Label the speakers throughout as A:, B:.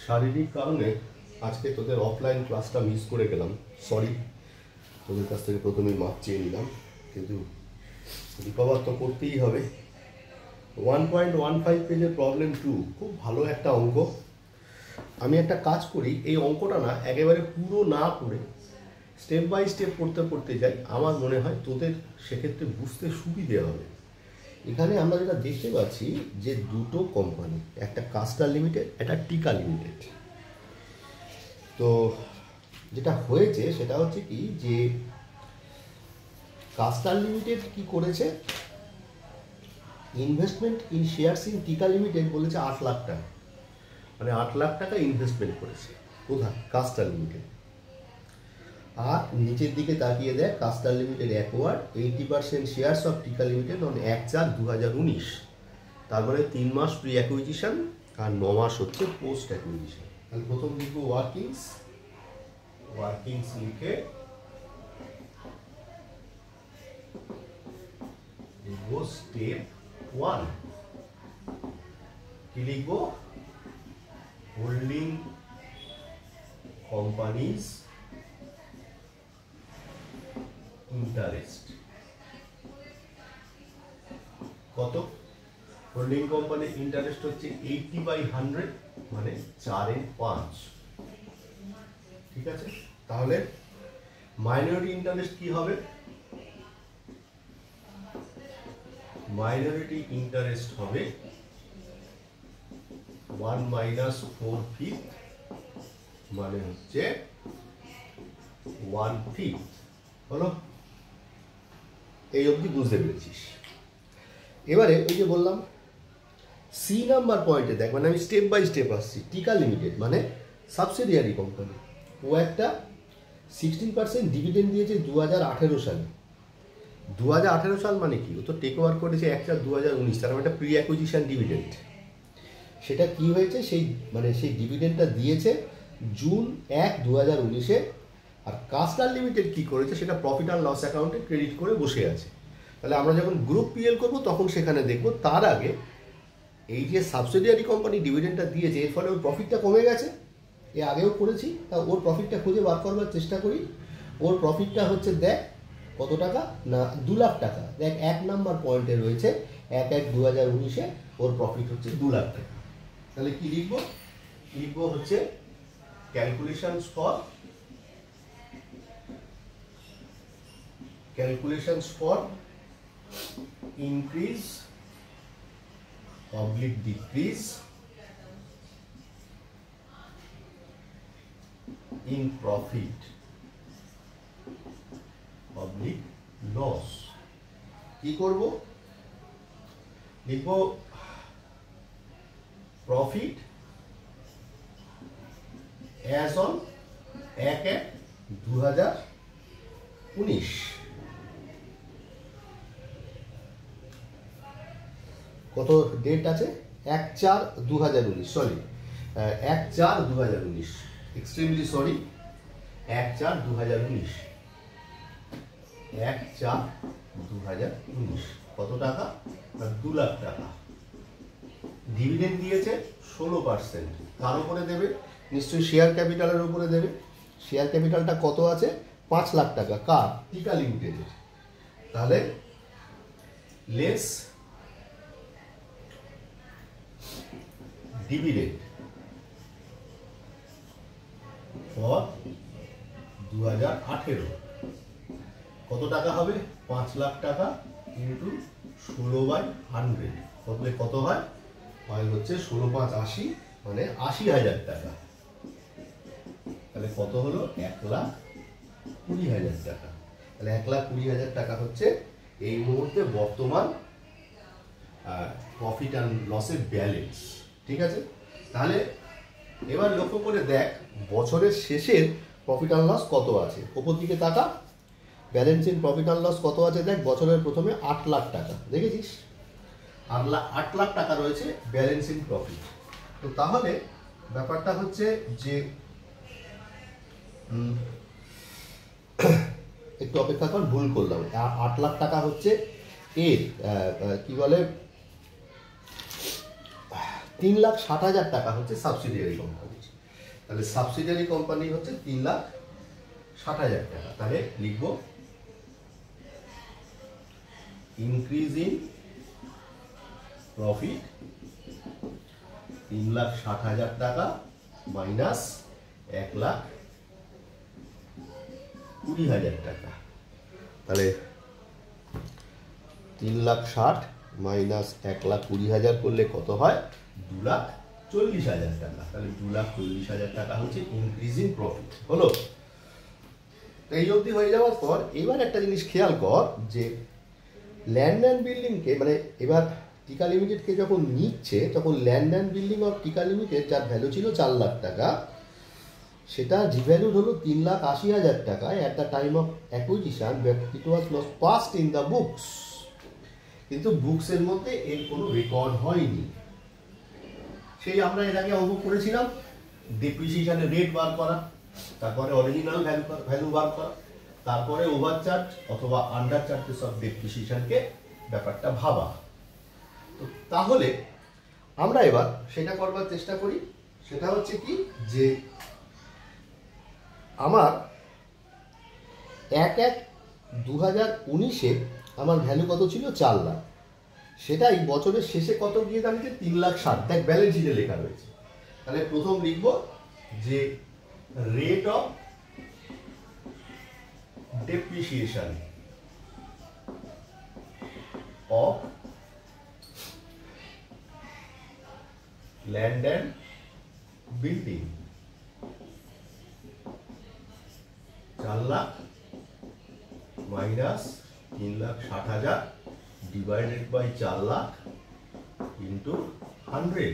A: শারীরিক কারণে আজকে তোদের অফলাইন ক্লাসটা মিস করে গেলাম, সরি। তোদের কাছ থেকে প্রথমেই মাপ চেয়ে নিলাম, কিন্তু রিকভার তো করতেই হবে। 1.15 পেজের প্রবলেম 2 খুব ভালো একটা অঙ্ক। আমি একটা কাজ করি, এই অঙ্কটা না একেবারে পুরো না পড়ে স্টেপ বাই স্টেপ পড়তে পড়তে যাই, আমার মনে হয় তোদের সেক্ষেত্রে বুঝতে সুবিধে হবে। এখানে আমরা যেটা দেখতে পাচ্ছি যে দুটো কোম্পানি, একটা কাস্টার লিমিটেড, একটা টিকা লিমিটেড। তো যেটা হয়েছে সেটা হচ্ছে কি, যে কাস্টার লিমিটেড কি করেছে, ইনভেস্টমেন্ট ইন শেয়ারস ইন টিকা লিমিটেড বলেছে 8 লাখ টাকা, মানে 8 লাখ টাকা ইনভেস্টমেন্ট করেছে। কোথায়? Custard limited. আর নিচের দিকে তাকিয়ে দেয়, custard limited acquired 80% shares of টিকা লিমিটেড অন 1/4/2019। তারপরে 3 মাস প্রি অ্যাকুইজিশন আর 9 মাস হচ্ছে পোস্ট অ্যাকুইজিশন। তাহলে প্রথম লিখবো ওয়ার্কিংস, লিখে লিখবো স্টেপ 1। কি লিখবো? হোল্ডিং কোম্পানিজ ইন্টারেস্ট কত? হোল্ডিং কোম্পানির ইন্টারেস্ট হচ্ছে 80/100, মানে 4/5। ঠিক আছে, তাহলে মাইনরিটি ইন্টারেস্ট কি হবে? মাইনরিটি ইন্টারেস্ট হবে 1 - 4/5, মানে হচ্ছে 1/5। হলো? এই অবধি বুঝতে পেরেছিস? এবারে ওই যে বললাম সি নাম্বার পয়েন্টে দেখ, মানে আমি স্টেপ বাই স্টেপ আসছি। টিকা লিমিটেড মানে সাবসিডিয়ারি কোম্পানি, ও একটা 16% ডিভিডেন্ড দিয়েছে 2018 সালে। 2018 সাল মানে কি? ও তো টেক ওভার করেছে 1/4/2019, তার মানে একটা প্রি অ্যাকুইজিশন ডিভিডেন্ড। সেটা কি হয়েছে, সেই ডিভিডেন্ডটা দিয়েছে জুন 1, 2019-এ। আর কাস্টার লিমিটেড কি করেছে, সেটা প্রফিট অ্যান্ড লস অ্যাকাউন্টে ক্রেডিট করে বসে আছে। তাহলে আমরা যখন গ্রুপ পিএল করবো তখন সেখানে দেখবো, তার আগে এই যে সাবসিডিয়ারি কোম্পানি ডিভিডেন্ডটা দিয়েছে, এর ফলে ওর প্রফিটটা কমে গেছে। এ আগেও করেছি, তা ওর প্রফিটটা খুঁজে বার করবার চেষ্টা করি। ওর প্রফিটটা হচ্ছে দেখ কত টাকা না, 2 লাখ টাকা। দেখ 1 নাম্বার পয়েন্টে রয়েছে 1/1/2019-এ ওর প্রফিট হচ্ছে 2 লাখ টাকা। তাহলে কি লিখবো? লিখবো হচ্ছে calculations for increase / decrease in profit / loss। কি করব? লিখব প্রফিট as on 1/1/2019। কত ডেট আছে? 1/4/2019, সরি 1/4/2019, এক্সট্রিমলি সরি, 1/4/2019, 1/4/2019। কত টাকা? 2 লাখ টাকা। ডিভিডেন্ড দিয়েছে 16%। কার উপরে দেবে? নিশ্চয়ই শেয়ার ক্যাপিটালের উপরে দেবে। শেয়ার ক্যাপিটালটা কত আছে? 5 লাখ টাকা। কার? টিকা লিমিটেডের। তাহলে লেস ডিভিডেন্ড ফর 2018 কত টাকা হবে? 5 লাখ টাকা ইন্টু 16/100 করলে কত হয়? হচ্ছে 16×5 = 80, মানে 80,000 টাকা। তাহলে কত হলো? 1,20,000 টাকা। তাহলে 1,20,000 টাকা হচ্ছে এই মুহূর্তে বর্তমান প্রফিট অ্যান্ড লসের ব্যালেন্স। ঠিক আছে, তাহলে এবার লক্ষ্য করে দেখ বছরের শেষের প্রফিট অ্যান্ড লস কত আছে। ওপর দিকে তাকা, balance in profit and loss কত আছে দেখ। বছরের প্রথমে 8 লাখ টাকা, দেখেছিস? 8 লাখ টাকা রয়েছে ব্যালেন্স ইন প্রফিট। তো তাহলে ব্যাপারটা হচ্ছে যে একটু অপেক্ষা কর, ভুল করলাম। 8 লাখ টাকা হচ্ছে এর কি বলে 3,60,000 টাকা হচ্ছে সাবসিডিয়ারি কোম্পানি। তাহলে সাবসিডিয়ারি কোম্পানি হচ্ছে 3,60,000 টাকা। তাহলে লিখব ইনক্রিজ ইন প্রফিট 3,60,000 টাকা মাইনাস 1,20,000 টাকা। তাহলে 3,60,000 মাইনাস 1,20,000 করলে কত হয়? 2,40,000 টাকা। তাহলে 2,40,000 টাকা হচ্ছে ইনক্রিজিং প্রফিট। হলো? এই অবধি হয়ে যাওয়ার পর এবার একটা জিনিস খেয়াল কর যে ল্যান্ড অ্যান্ড বিল্ডিংকে, মানে এবার টিকা লিমিটেডকে যখন নিচ্ছে তখন ল্যান্ড অ্যান্ড বিল্ডিং অফ টিকা লিমিটেড যার ভ্যালু ছিল 4 লাখ টাকা, সেটা রিভ্যালুড হলো 3,80,000 টাকায় at the time of acquisition, it was not passed in the books. কিন্তু বুকসের মধ্যে এর কোনো রেকর্ড হয়নি। সেই আমরা এর আগে অঙ্ক করেছিলাম, ডেপ্রিসিয়েশনের রেট বার করা, তারপরে অরিজিনাল ভ্যালু বার করা, তারপরে ওভারচার্জ অথবা আন্ডার চার্জেস অফ ডেপ্রিসিয়েশনকে ব্যাপারটা ভাবা। তো তাহলে আমরা এবার সেটা করবার চেষ্টা করি। সেটা হচ্ছে কি যে আমার 1/1/2019-এ আমার ভ্যালু কত ছিল? 4 লাখ। সেটাই বছরের শেষে কত গিয়ে দাঁড়িয়েছে? 3,60,000। দেখ ব্যালেন্স শিটে লেখা রয়েছে। তাহলে প্রথম লিখব যে rate of depreciation of land and building 4 lakh minus 3,60,000 divided by 4 lakh into 100।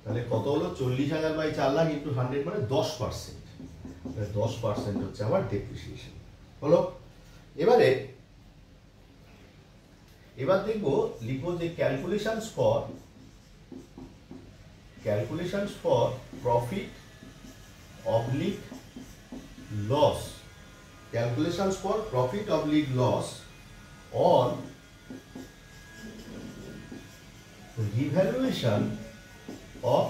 A: তাহলে কত হলো? 40,000 বাই 4 লাখ ইন্টু 100 মানে 10%। 10% হচ্ছে আমার ডেপ্রিসিয়েশন। হলো? এবার দেখবো, লিখবো যে calculations for profit oblique loss, calculations for profit oblique loss on revaluation of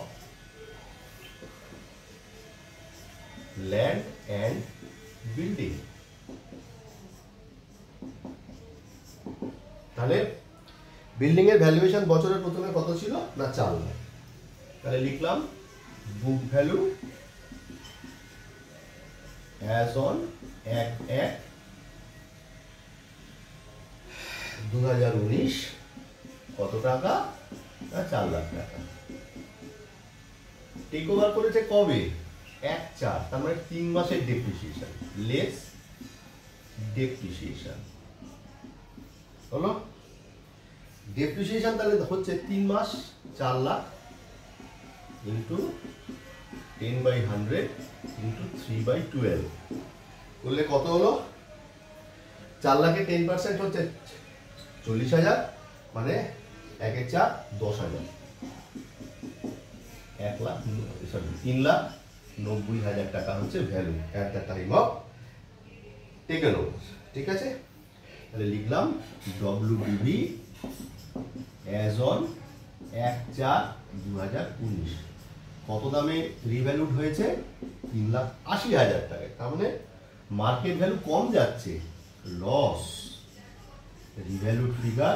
A: land and building। তাহলে বিল্ডিং এর ভ্যালুয়েশন বছরের প্রথমে কত ছিল? না 4 লাখ। তাহলে লিখলাম বুক ভ্যালু as on 1/1/2019 কত টাকা? না 4 লাখ টাকা। টেক ওভার করেছে কবে? 1/4, তার মানে 3 মাসের ডেপ্রিসিয়েশন লেস ডেপ্রিসিয়েশন। হলো? ডেপ্রিসিয়েশন তাহলে হচ্ছে 3 মাস 4 লাখ ইন্টু 10/100 ইন্টু 3/12 করলে কত হলো? 4 লাখে 10% হচ্ছে 40,000, মানে 1/4 10,000। 3,90,000 টাকা হচ্ছে value at the time of taken over. ঠিক আছে? তাহলে লিখলাম WBV অ্যাজ অন 1/4/2019 কত দামে রিভ্যালুড হয়েছে? 3,80,000 টাকায়। তার মানে মার্কেট ভ্যালু কম যাচ্ছে, লস। রিভ্যালুড ফিগার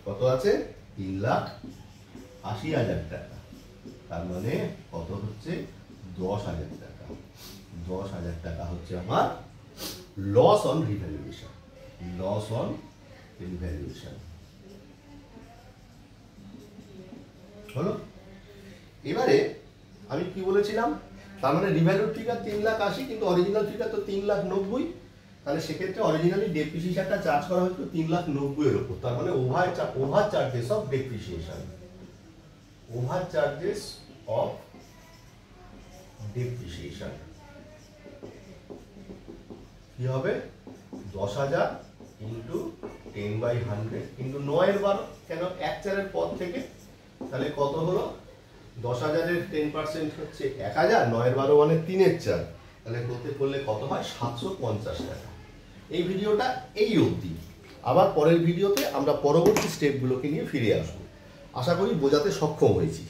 A: কত আছে? 3,80,000 টাকা। তার মানে কত হচ্ছে? 10,000 টাকা। 10,000 টাকা হচ্ছে আমার loss on revaluation. Loss on revaluation. হলো? এবারে আমি কি বলেছিলাম? তার মানে রিভ্যালুড ফিগার 3,80,000 কিন্তু অরিজিনাল ফিগার তো 3,90,000। তাহলে সেক্ষেত্রে অরিজিনালি ডেপ্রিসিয়েশনটা চার্জ করা হয়েছিল 3,90,000 এর উপর। তার মানে over charges of depreciation, over charges of depreciation কি হবে? 10,000 ইন্টু 10/100 কিন্তু 9/12, কেন 1/4 পর থেকে। তাহলে কত হলো? 10,000-এর 10% হচ্ছে 1,000, 9/12 মানে 3/4। তাহলে করলে কত হয়? 750 টাকা। এই ভিডিওটা এই অবধি। আবার পরের ভিডিওতে আমরা পরবর্তী স্টেপগুলোকে নিয়ে ফিরে আসবো। আশা করি বোঝাতে সক্ষম হয়েছি।